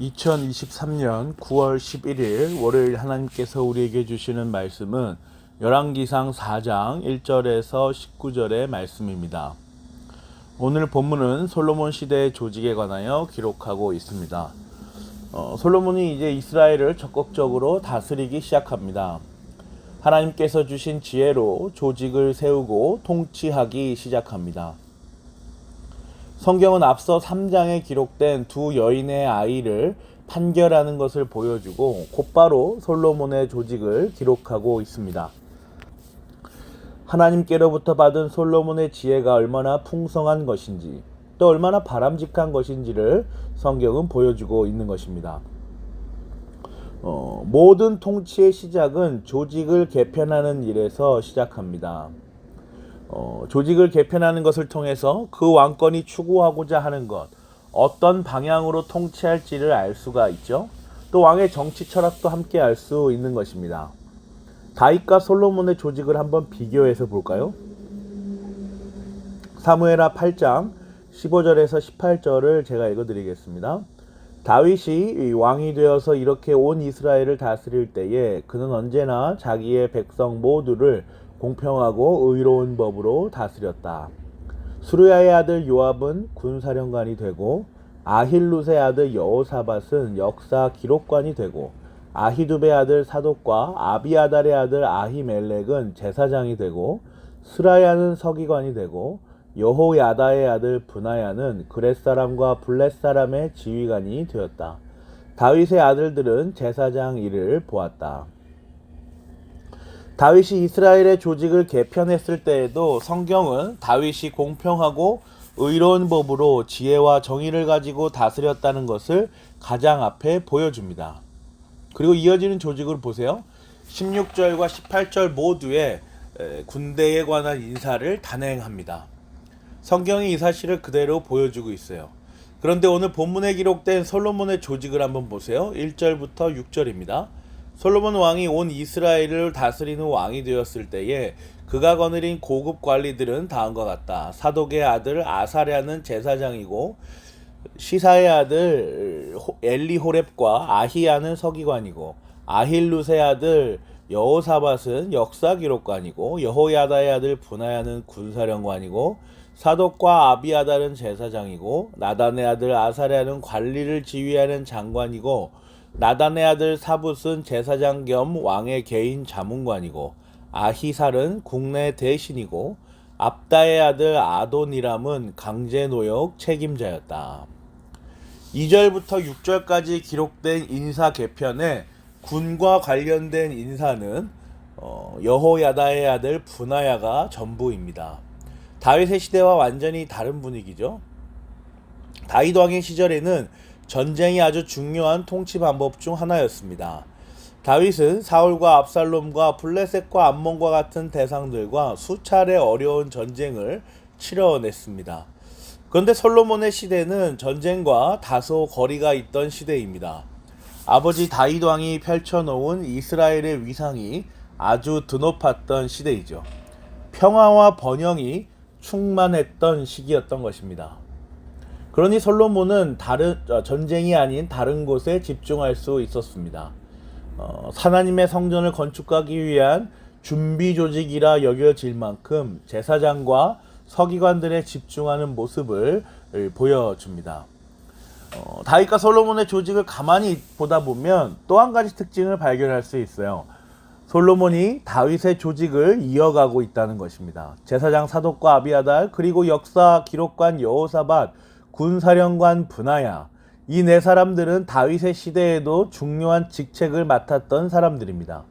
2023년 9월 11일 월요일 하나님께서 우리에게 주시는 말씀은 열왕기상 4장 1절에서 19절의 말씀입니다. 오늘 본문은 솔로몬 시대의 조직에 관하여 기록하고 있습니다. 솔로몬이 이제 이스라엘을 적극적으로 다스리기 시작합니다. 하나님께서 주신 지혜로 조직을 세우고 통치하기 시작합니다. 성경은 앞서 3장에 기록된 두 여인의 아이를 판결하는 것을 보여주고 곧바로 솔로몬의 조직을 기록하고 있습니다. 하나님께로부터 받은 솔로몬의 지혜가 얼마나 풍성한 것인지 또 얼마나 바람직한 것인지를 성경은 보여주고 있는 것입니다. 모든 통치의 시작은 조직을 개편하는 일에서 시작합니다. 조직을 개편하는 것을 통해서 그 왕권이 추구하고자 하는 것, 어떤 방향으로 통치할지를 알 수가 있죠. 또 왕의 정치 철학도 함께 알 수 있는 것입니다. 다윗과 솔로몬의 조직을 한번 비교해서 볼까요? 사무엘하 8장 15절에서 18절을 제가 읽어드리겠습니다. 다윗이 왕이 되어서 이렇게 온 이스라엘을 다스릴 때에 그는 언제나 자기의 백성 모두를 공평하고 의로운 법으로 다스렸다. 수르야의 아들 요압은 군사령관이 되고 아힐룻의 아들 여호사밧은 역사 기록관이 되고 아히두베의 아들 사독과 아비아달의 아들 아히멜렉은 제사장이 되고 스라야는 서기관이 되고 여호야다의 아들 브나야는 그렛사람과 블렛사람의 지휘관이 되었다. 다윗의 아들들은 제사장 일을 보았다. 다윗이 이스라엘의 조직을 개편했을 때에도 성경은 다윗이 공평하고 의로운 법으로 지혜와 정의를 가지고 다스렸다는 것을 가장 앞에 보여줍니다. 그리고 이어지는 조직을 보세요. 16절과 18절 모두에 군대에 관한 인사를 단행합니다. 성경이 이 사실을 그대로 보여주고 있어요. 그런데 오늘 본문에 기록된 솔로몬의 조직을 한번 보세요. 1절부터 6절입니다. 솔로몬 왕이 온 이스라엘을 다스리는 왕이 되었을 때에 그가 거느린 고급 관리들은 다음과 같다. 사독의 아들 아사랴는 제사장이고 시사의 아들 엘리호렙과 아히야는 서기관이고 아힐룻의 아들 여호사밧은 역사기록관이고 여호야다의 아들 브나야는 군사령관이고 사독과 아비아달은 제사장이고 나단의 아들 아사랴는 관리를 지휘하는 장관이고 나단의 아들 사붓은 제사장 겸 왕의 개인 자문관이고 아히살은 국내 대신이고 압다의 아들 아도니람은 강제노역 책임자였다. 2절부터 6절까지 기록된 인사 개편에 군과 관련된 인사는 여호야다의 아들 브나야가 전부입니다. 다윗의 시대와 완전히 다른 분위기죠. 다윗 왕의 시절에는 전쟁이 아주 중요한 통치 방법 중 하나였습니다. 다윗은 사울과 압살롬과 블레셋과 암몬과 같은 대상들과 수차례 어려운 전쟁을 치러냈습니다. 그런데 솔로몬의 시대는 전쟁과 다소 거리가 있던 시대입니다. 아버지 다윗 왕이 펼쳐놓은 이스라엘의 위상이 아주 드높았던 시대이죠. 평화와 번영이 충만했던 시기였던 것입니다. 그러니 솔로몬은 전쟁이 아닌 다른 곳에 집중할 수 있었습니다. 하나님의 성전을 건축하기 위한 준비 조직이라 여겨질 만큼 제사장과 서기관들의 집중하는 모습을 보여줍니다. 다윗과 솔로몬의 조직을 가만히 보다 보면 또 한 가지 특징을 발견할 수 있어요. 솔로몬이 다윗의 조직을 이어가고 있다는 것입니다. 제사장 사독과 아비아달, 그리고 역사 기록관 여호사밧, 군사령관 브나야, 이 네 사람들은 다윗의 시대에도 중요한 직책을 맡았던 사람들입니다.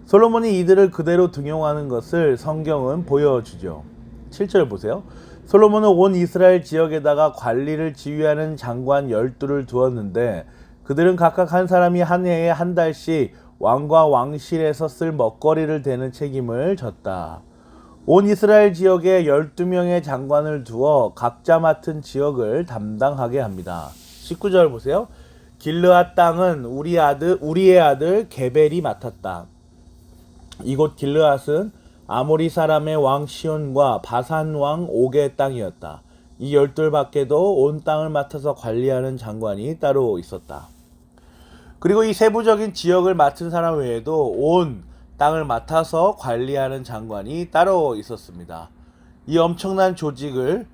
솔로몬이 이들을 그대로 등용하는 것을 성경은 보여주죠. 7절 보세요. 솔로몬은 온 이스라엘 지역에다가 관리를 지휘하는 장관 12를 두었는데 그들은 각각 한 사람이 한 해에 한 달씩 왕과 왕실에서 쓸 먹거리를 대는 책임을 졌다. 온 이스라엘 지역에 12명의 장관을 두어 각자 맡은 지역을 담당하게 합니다. 19절 보세요. 길르앗 땅은 우리의 아들 게벨이 맡았다. 이곳 길르앗은 아모리 사람의 왕 시온과 바산 왕 옥의 땅이었다. 이 12 밖에도 온 땅을 맡아서 관리하는 장관이 따로 있었다. 그리고 이 세부적인 지역을 맡은 사람 외에도 온 땅을 맡아서 관리하는 장관이 따로 있었습니다. 이 엄청난 조직을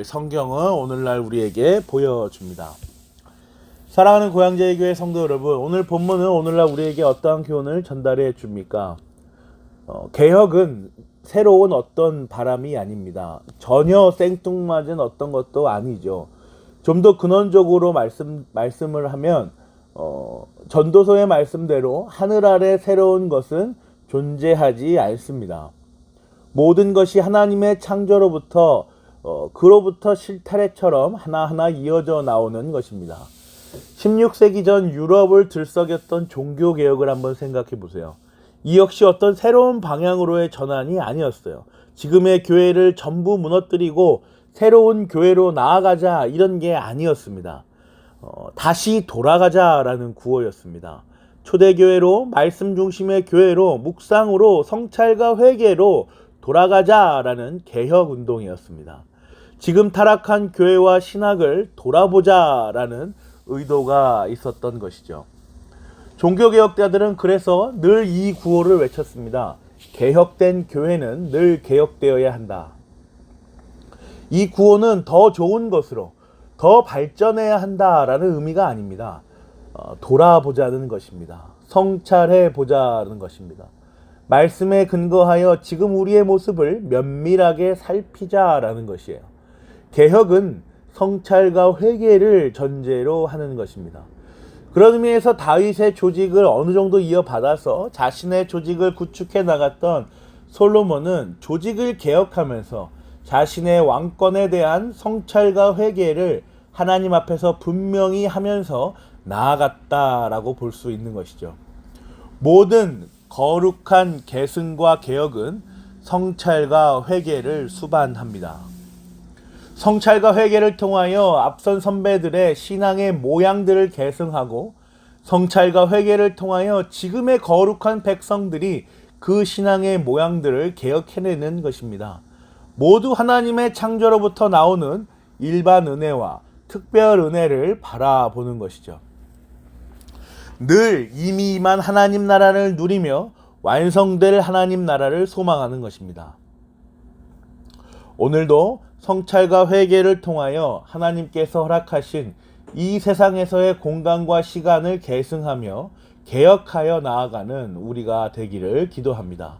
성경은 오늘날 우리에게 보여줍니다. 사랑하는 고향제일교회 성도 여러분, 오늘 본문은 오늘날 우리에게 어떠한 교훈을 전달해 줍니까? 개혁은 새로운 어떤 바람이 아닙니다. 전혀 생뚱맞은 어떤 것도 아니죠. 좀 더 근원적으로 말씀을 하면 전도서의 말씀대로 하늘 아래 새로운 것은 존재하지 않습니다. 모든 것이 하나님의 창조로부터 그로부터 실타래처럼 하나하나 이어져 나오는 것입니다. 16세기 전 유럽을 들썩였던 종교개혁을 한번 생각해 보세요. 이 역시 어떤 새로운 방향으로의 전환이 아니었어요. 지금의 교회를 전부 무너뜨리고 새로운 교회로 나아가자 이런 게 아니었습니다. 다시 돌아가자라는 구호였습니다. 초대교회로, 말씀 중심의 교회로, 묵상으로, 성찰과 회개로 돌아가자라는 개혁운동이었습니다. 지금 타락한 교회와 신학을 돌아보자라는 의도가 있었던 것이죠. 종교개혁자들은 그래서 늘 이 구호를 외쳤습니다. 개혁된 교회는 늘 개혁되어야 한다. 이 구호는 더 좋은 것으로, 더 발전해야 한다라는 의미가 아닙니다. 돌아보자는 것입니다. 성찰해 보자는 것입니다. 말씀에 근거하여 지금 우리의 모습을 면밀하게 살피자라는 것이에요. 개혁은 성찰과 회개를 전제로 하는 것입니다. 그런 의미에서 다윗의 조직을 어느 정도 이어받아서 자신의 조직을 구축해 나갔던 솔로몬은 조직을 개혁하면서 자신의 왕권에 대한 성찰과 회개를 하나님 앞에서 분명히 하면서 나아갔다라고 볼 수 있는 것이죠. 모든 거룩한 계승과 개혁은 성찰과 회개를 수반합니다. 성찰과 회개를 통하여 앞선 선배들의 신앙의 모양들을 계승하고 성찰과 회개를 통하여 지금의 거룩한 백성들이 그 신앙의 모양들을 개혁해내는 것입니다. 모두 하나님의 창조로부터 나오는 일반 은혜와 특별 은혜를 바라보는 것이죠. 늘 이미 임한 하나님 나라를 누리며 완성될 하나님 나라를 소망하는 것입니다. 오늘도 성찰과 회개를 통하여 하나님께서 허락하신 이 세상에서의 공간과 시간을 계승하며 개혁하여 나아가는 우리가 되기를 기도합니다.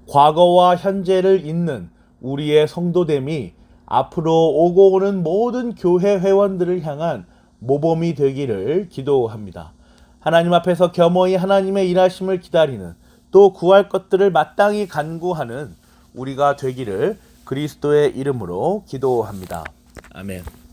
과거와 현재를 잇는 우리의 성도됨이 앞으로 오고 오는 모든 교회 회원들을 향한 모범이 되기를 기도합니다. 하나님 앞에서 겸허히 하나님의 일하심을 기다리는, 또 구할 것들을 마땅히 간구하는 우리가 되기를 그리스도의 이름으로 기도합니다. 아멘.